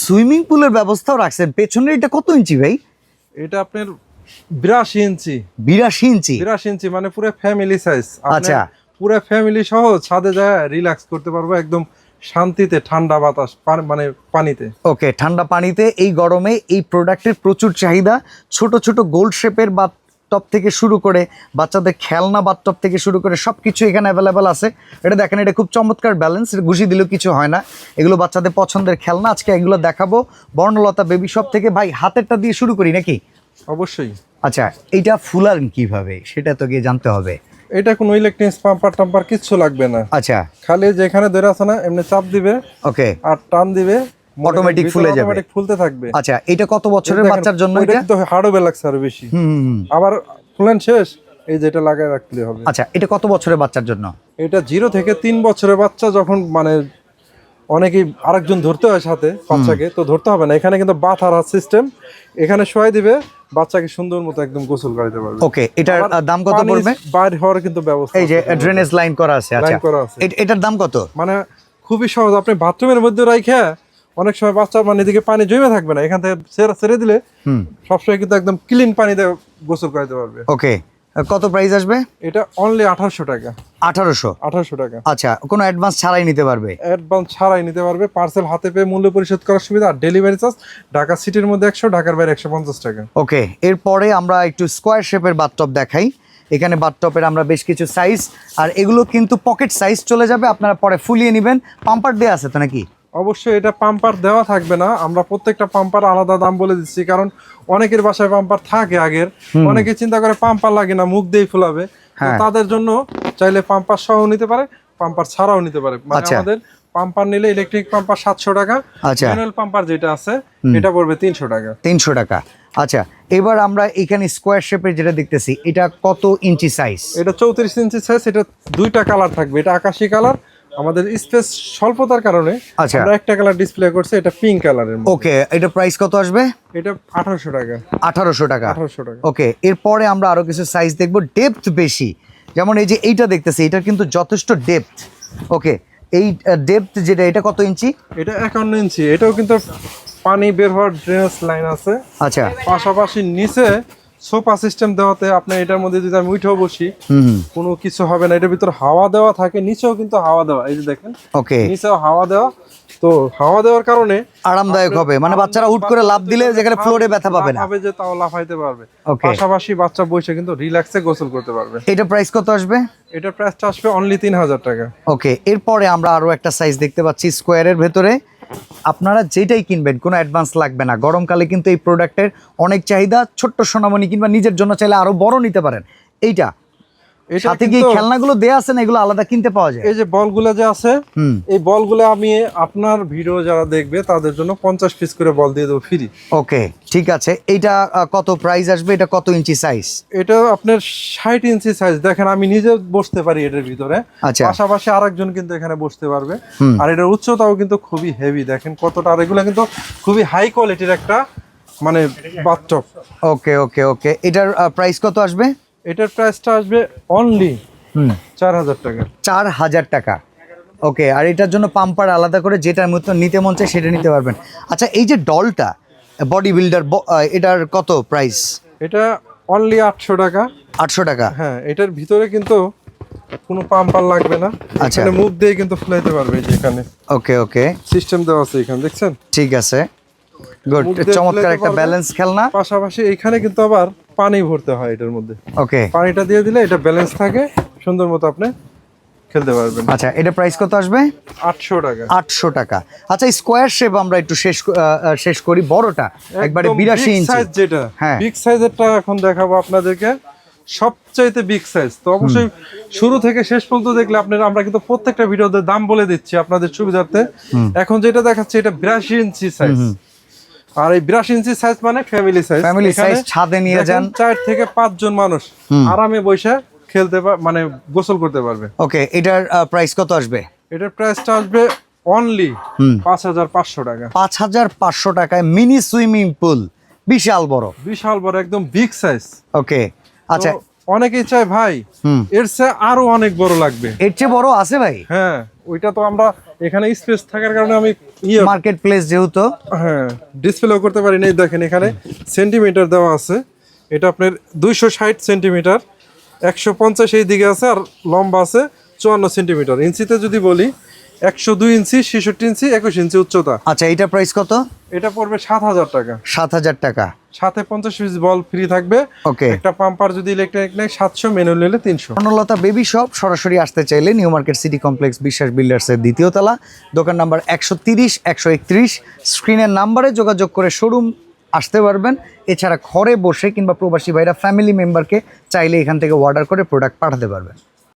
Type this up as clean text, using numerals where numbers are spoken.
Swimming পুলের ব্যবস্থাও রাখছেন। পেছনের এটা কত ইঞ্চি ভাই? এটা আপনার 82 ইঞ্চি। 82 ইঞ্চি? 82 ইঞ্চি মানে পুরো ফ্যামিলি সাইজ। আচ্ছা, পুরো ফ্যামিলি সহ ছাদে যায় রিল্যাক্স করতে পারবো একদম শান্তিতে, ঠান্ডা বাতাস মানে পানিতে। ওকে, ঠান্ডা পানিতে এই গরমে এই প্রোডাক্টের প্রচুর চাহিদা। ছোট ছোট গোল্ড শেপের বাথটব থেকে শুরু করে বাচ্চাদের খেলনা বাথটব থেকে শুরু করে সব কিছু এখানে অ্যাভেলেবেল আছে। এটা দেখেন, এটা খুব চমৎকার ব্যালেন্স, এটা ঘুষি দিলেও কিছু হয় না। এগুলো বাচ্চাদের পছন্দের খেলনা, আজকে এগুলো দেখাবো বর্ণলতা বেবি শপ থেকে। ভাই হাতেরটা দিয়ে শুরু করি নাকি? অবশ্যই। আচ্ছা, এইটা ফুলান কিভাবে সেটা তো গিয়ে জানতে হবে। এটা কোনো ইলেকট্রিক পাম্পার টাম্পার কিছু লাগবে না। আচ্ছা, খালি যেখানে ধরে আছে না এমনি চাপ দিবে, ওকে, আর টান দিবে, অটোমেটিক ফুলে যাবে, অটোমেটিক ফুলতে থাকবে। আচ্ছা, এটা কত বছরের বাচ্চার জন্য? এটা কিন্তু হার্ডওয়্যার লাগছে আরো বেশি। আবার ফুলেন শেষ, এই যেটা লাগায় রাখলে হবে। আচ্ছা, এটা কত বছরের বাচ্চার জন্য? এটা 0 থেকে 3 বছরের বাচ্চা, যখন মানে অনেকেই আরেকজন ধরতে হয় সাথে বাচ্চাকে, তো ধরতে হবে না। এখানে কিন্তু বাথার সিস্টেম, এখানে শোয়াই দিবে, বাচ্চাকে সুন্দর মতো একদম গোসল করাইতে পারবে। ওকে, এটার দাম কত পড়বে? বাইরে হওয়ার কিন্তু ব্যবস্থা, এই যে ড্রেনেজ লাইন করা আছে। আচ্ছা, এটার দাম কত? মানে খুবই সহজ, আপনি বাথরুমের মধ্যে রাখে অনেক সময় বাচ্চা মানে এদিকে পানি জমে থাকবে না, এখান থেকে ছেড়ে দিলে সবসময় কিন্তু একদম ক্লিন পানিতে গোসল করাইতে পারবে। ওকে, কত প্রাইস আসবে? এটা অনলি 1800 টাকা। 1800 টাকা। আচ্ছা, কোনো অ্যাডভান্স ছাড়াই নিতে পারবে? অ্যাডভান্স ছাড়াই নিতে পারবে, পার্সেল হাতে পেয়ে মূল্য পরিশোধ করার সুবিধা। আর ডেলিভারি চার্জ ঢাকা সিটির মধ্যে 100, ঢাকার বাইরে 150 টাকা। ওকে, এরপরে আমরা একটু স্কোয়ার শেপের বাথটব দেখাই। এখানে বাথটবের আমরা বেশ কিছু সাইজ, আর এগুলো কিন্তু পকেট সাইজ চলে যাবে, আপনারা পরে ফুলিয়ে নেবেন। পাম্পার দেওয়া আছে তো নাকি? অবশ্যই, এটা পাম্পার দেওয়া থাকবে না, আমরা প্রত্যেকটা পাম্পার আলাদা দাম বলে দিচ্ছি, কারণ অনেকের বাসায় পাম্পার থাকে আগের, অনেকে চিন্তা করে পাম্পার লাগে না, মুখ দিয়ে ফুলাবে। তাদের জন্য চাইলে পাম্পার সহ নিতে পারে, পাম্পার ছাড়াও নিতে পারে। মানে আমাদের পাম্পার নিলে ইলেকট্রিক পাম্পার 700 টাকা, ম্যানুয়াল পাম্পার যেটা আছে এটা পড়বে 300 টাকা। 300 টাকা। আচ্ছা, এবার আমরা এখানে স্কোয়ার শেপের যেটা দেখতেছি, এটা কত ইঞ্চি সাইজ? এটা 34 ইঞ্চি সাইজ। এটা 2টা কালার থাকবে, এটা আকাশি কালার, আমাদের স্পেস স্বল্পতার কারণে আমরা একটা কালার ডিসপ্লে করছি, এটা পিঙ্ক কালারের। ওকে, এটা প্রাইস কত আসবে? এটা 1800 টাকা। 1800 টাকা। 1800 টাকা। ওকে, এরপরে আমরা আরো কিছু সাইজ দেখবো, ডেপথ বেশি। যেমন এই যে এইটা দেখতেছি, এটা কিন্তু যথেষ্ট ডেপথ। ওকে, এই ডেপথ যেটা, এটা কত ইঞ্চি? এটা 51 ইঞ্চি। এটাও কিন্তু পানি বের হওয়ার ড্রেনেজ লাইন আছে। আচ্ছা, পাশাপাশি নিচে সোফা সিস্টেম দেওয়াতে আপনি এটার মধ্যে যদি আমি উঠেও বসি কোনো কিছু হবে না। এটার ভিতর হাওয়া দেওয়া থাকে, নিচেও কিন্তু হাওয়া দেওয়া, এই যে দেখেন। ওকে, নিচেও হাওয়া দেওয়া, তো হাওয়া দেওয়ার কারণে আরামদায়ক হবে, মানে বাচ্চারা হুট করে লাফ দিলে যেখানে ফ্লোরে ব্যথা পাবে না, হবে যে তাও লাফাইতে পারবে। পাশাপাশি বাচ্চা বসে কিন্তু রিল্যাক্সে গোসল করতে পারবে। এটা প্রাইস কত আসবে? এটার প্রাইসটা আসবে অনলি 3000 টাকা। ওকে, এরপরে আমরা আরো একটা সাইজ দেখতে পাচ্ছি স্কোয়ারের ভেতরে। আপনারা যেটাই কিনবেন কোনো অ্যাডভান্স লাগবে না। গরমকালে কিন্তু এই প্রোডাক্টের অনেক চাহিদা। ছোট্ট সোনামণি কিংবা নিজের জন্য চাইলে আরো বড় নিতে পারেন। এইটা সাথে কি খেলনাগুলো দেয়া আছে না, এগুলো আলাদা কিনতে পাওয়া যায়? এই যে বলগুলো যে আছে, এই বলগুলো আমি আপনার ভিডিও যারা দেখবে তাদের জন্য 50 পিস করে বল দিয়ে দেবো ফ্রি। ওকে, ঠিক আছে। এইটা কত প্রাইস আসবে? এটা কত ইঞ্চি সাইজ? এটা আপনার 60 ইঞ্চি সাইজ। দেখেন আমি নিজে বসতে পারি এটার ভিতরে, পাশাপাশি আরেকজন কিন্তু এখানে বসতে পারবে। আর এটার উচ্চতাও কিন্তু খুবই হেভি, দেখেন কতটা। আর এগুলো কিন্তু খুবই হাই কোয়ালিটির একটা মানে বাথটব। ওকে ওকে ওকে, এটার প্রাইস কত আসবে? এটার প্রাইসটা আসবে অনলি 4000 টাকা। 4000 টাকা। ওকে, আর এটার জন্য পাম্পার আলাদা করে যেটার মতো নিতে মন চায় সেটা নিতে পারবেন। আচ্ছা, এই যে ডলটা বডি বিল্ডার, এটার কত প্রাইস? এটা অনলি 800 টাকা। 800 টাকা। হ্যাঁ, এটার ভিতরে কিন্তু কোনো পাম্পার লাগবে না, এখানে মুভ দিয়ে কিন্তু ফুলাইতে পারবে। এই যে এখানে ওকে ওকে সিস্টেম দেওয়া আছে, এখানে দেখছেন। ঠিক আছে, গুড, চমৎকার একটা ব্যালেন্স খেলনা। পাশাপাশি এখানে কিন্তু আবার পানি ভরতে হয় এটার মধ্যে। ওকে, পানিটা দিয়ে দিলে এটা ব্যালেন্স থাকে, সুন্দর মতো আপনি খেলতে পারবেন। আচ্ছা, এটা প্রাইস কত আসবে? 800 টাকা। 800 টাকা। আচ্ছা, স্কোয়ার শেপ আমরা একটু শেষ করি। বড়টা একবারে 82 ইঞ্চি সাইজ, যেটা বিগ সাইজেরটা এখন দেখাবো আপনাদেরকে, সবচাইতে বিগ সাইজ। তো অবশ্যই শুরু থেকে শেষ পর্যন্ত দেখলে আপনারা, আমরা কিন্তু প্রত্যেকটা ভিডিওতে দাম বলে দিচ্ছি আপনাদের সুবিধার্থে। এখন যেটা দেখাচ্ছে এটা 82 ইঞ্চি সাইজ। আর এই 82 ইঞ্চি সাইজ মানে ফ্যামিলি সাইজ। ফ্যামিলি সাইজ, ছাদে নিয়ে যান, 4 থেকে 5 জন মানুষ আরামে বসে খেলতে মানে গোসল করতে পারবে। ওকে, এটার প্রাইস কত আসবে? এটার প্রাইসটা আসবে অনলি 5500 টাকা। 5500 টাকায় মিনি সুইমিং পুল, বিশাল বড়, বিশাল বড়, একদম বিগ সাইজ। ওকে, আচ্ছা, অনেকেই চায় ভাই এর চেয়ে আরো অনেক বড় লাগবে। এর চেয়ে বড় আছে ভাই? হ্যাঁ, ওইটা তো আমরা এখানে স্পেস থাকার কারণে আমি মার্কেট প্লেস যেহেতু, হ্যাঁ ডিসপ্লেও করতে পারি না। এই দেখেন এখানে সেন্টিমিটার দেওয়া আছে, এটা আপনার 260 সেন্টিমিটার, 150 এই দিকে আছে, আর লম্বা আছে 54 সেন্টিমিটার। ইঞ্চিতে যদি বলি 102 ইঞ্চি, 66 ইঞ্চি, 21 ইঞ্চি উচ্চতা। আচ্ছা এইটার প্রাইস কত? এটা পড়বে 7,000 টাকা। 7,000 টাকা। সাথে 50 পিস বল ফ্রি থাকবে। ওকে। একটা পাম্পার যদি ইলেকট্রিক নেয় 700, ম্যানুয়াল নিলে 300। বনলতা বেবি শপ সরাসরি আসতে চাইলে নিউ মার্কেট সিটি কমপ্লেক্স বিশ্বাস বিল্ডার্সের দ্বিতীয় তলা, দোকান নাম্বার 130 131, স্ক্রিনের নাম্বারে যোগাযোগ করে শোরুম আসতে পারবেন। এছাড়া ঘরে বসে কিংবা প্রবাসী ভাইরা ফ্যামিলি মেম্বারকে চাইলে এখান থেকে অর্ডার করে প্রোডাক্ট পাঠাতে পারবেন।